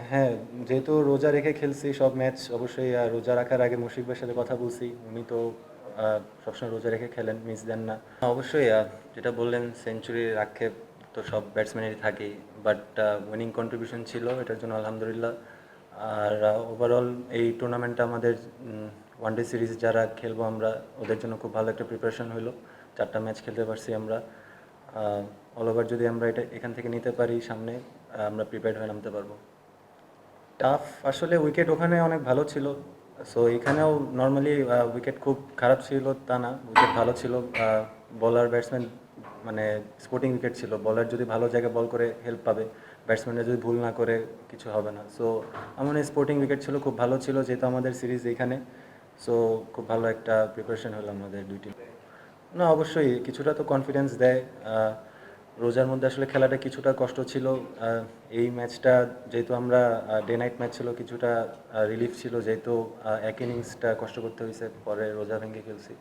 হ্যাঁ, যেহেতু রোজা রেখে খেলছি সব ম্যাচ অবশ্যই রোজা রাখার আগে মুশফিক ভাইয়ের সাথে কথা বলছি। উনি তো সবসময় রোজা রেখে খেলেন, মিস দেন না। অবশ্যই যেটা বললেন সেঞ্চুরির আক্ষেপ তো সব ব্যাটসম্যানেরই থাকেই। বাট উইনিং কন্ট্রিবিউশন ছিল এটার জন্য আলহামদুলিল্লাহ। আর ওভারঅল এই টুর্নামেন্টটা আমাদের ওয়ানডে সিরিজ যারা খেলবো আমরা ওদের জন্য খুব ভালো একটা প্রিপারেশন হলো। 4টা ম্যাচ খেলতে পারছি আমরা। অল ওভার যদি আমরা এটা এখান থেকে নিতে পারি সামনে, আমরা প্রিপেয়ার্ড হয়ে নামতে পারবো। টাফ আসলে উইকেট ওখানে অনেক ভালো ছিল। সো এখানেও নর্মালি উইকেট খুব খারাপ ছিল তা না, উইকেট ভালো ছিল। বলার ব্যাটসম্যান মানে স্পোর্টিং উইকেট ছিল, বলার যদি ভালো জায়গায় বল করে হেল্প পাবে, ব্যাটসম্যানরা যদি ভুল না করে কিছু হবে না। সো আমার স্পোর্টিং উইকেট ছিল, খুব ভালো ছিল যেহেতু আমাদের সিরিজ এইখানে। সো খুব ভালো একটা প্রিপারেশন হলো আমাদের দুই টিম। না অবশ্যই কিছুটা তো কনফিডেন্স দেয়। রোজার মধ্যে আসলে খেলাটা কিছুটা কষ্ট ছিল। এই ম্যাচটা যেহেতু আমরা ডে নাইট ম্যাচ ছিল, কিছুটা রিলিফ ছিল যেহেতু এক ইনিংসটা কষ্ট করতে হয়েছে, পরে রোজা ভেঙে খেলছি।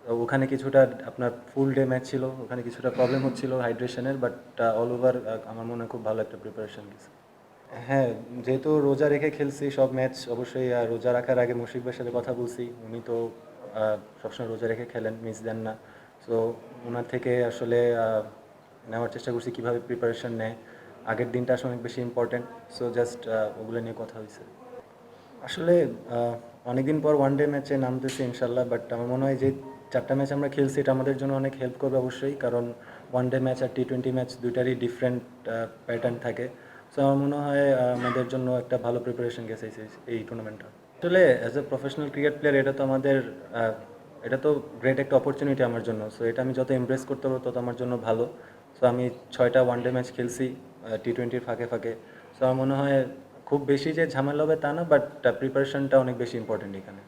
তো ওখানে কিছুটা আপনার ফুল ডে ম্যাচ ছিল, ওখানে কিছুটা প্রবলেম হচ্ছিল হাইড্রেশনের, বাট অল ওভার আমার মনে হয় খুব ভালো একটা প্রিপারেশন গেছে। হ্যাঁ, যেহেতু রোজা রেখে খেলছি সব ম্যাচ অবশ্যই রোজা রাখার আগে মুশফিক ভাইয়ের সাথে কথা বলছি। উনি তো সবসময় রোজা রেখে খেলেন, মিস দেন না। সো ওনার থেকে আসলে নেওয়ার চেষ্টা করছি কীভাবে প্রিপারেশন নেয়। আগের দিনটা আসলে অনেক বেশি ইম্পর্ট্যান্ট। সো জাস্ট ওগুলো নিয়ে কথা হয়েছে। আসলে অনেকদিন পর ওয়ানডে ম্যাচে নামতেছি ইনশাল্লাহ, বাট আমার মনে হয় যে 4টা ম্যাচ আমরা খেলছি এটা আমাদের জন্য অনেক হেল্প করবে অবশ্যই, কারণ ওয়ানডে ম্যাচ আর টি-20 ম্যাচ দুইটারই ডিফারেন্ট প্যাটার্ন থাকে। সো আমার মনে হয় আমাদের জন্য একটা ভালো প্রিপারেশন গেছে এই টুর্নামেন্টটা। আসলে as a professional cricket player এটা তো আমাদের এটা তো গ্রেট একটা অপরচুনিটি আমার জন্য। সো এটা আমি যত এমব্রেস করতে পারবো তত আমার জন্য ভালো। সো আমি 6টা ওয়ানডে ম্যাচ খেলছি টি-20-র ফাঁকে ফাঁকে। সো আমার মনে হয় খুব বেশি যে ঝামেলা হবে তা না, বাট প্রিপারেশনটা অনেক বেশি ইম্পর্টেন্ট এখানে।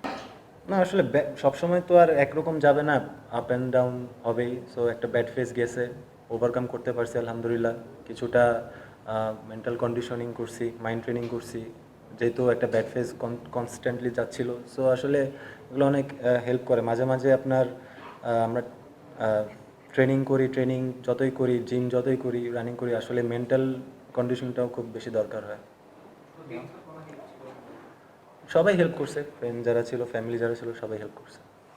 না আসলে সবসময় তো আর একরকম যাবে না, আপ অ্যান্ড ডাউন হবেই। সো একটা ব্যাড ফেজ গেছে, ওভারকাম করতে পারছি আলহামদুলিল্লাহ। কিছুটা মেন্টাল কন্ডিশনিং করছি, মাইন্ড ট্রেনিং করছি, যেহেতু একটা ব্যাড ফেজ কনস্ট্যান্টলি যাচ্ছিল। সো আসলে এগুলো অনেক হেল্প করে। মাঝে মাঝে আপনার আমরা ট্রেনিং করি, ট্রেনিং যতই করি, জিম যতই করি, রানিং করি, আসলে মেন্টাল কন্ডিশনটাও খুব বেশি দরকার হয়। সবাই হেল্প করছে, ফ্রেন্ড যারা ছিল, ফ্যামিলি যারা ছিল, সবাই হেল্প করছে।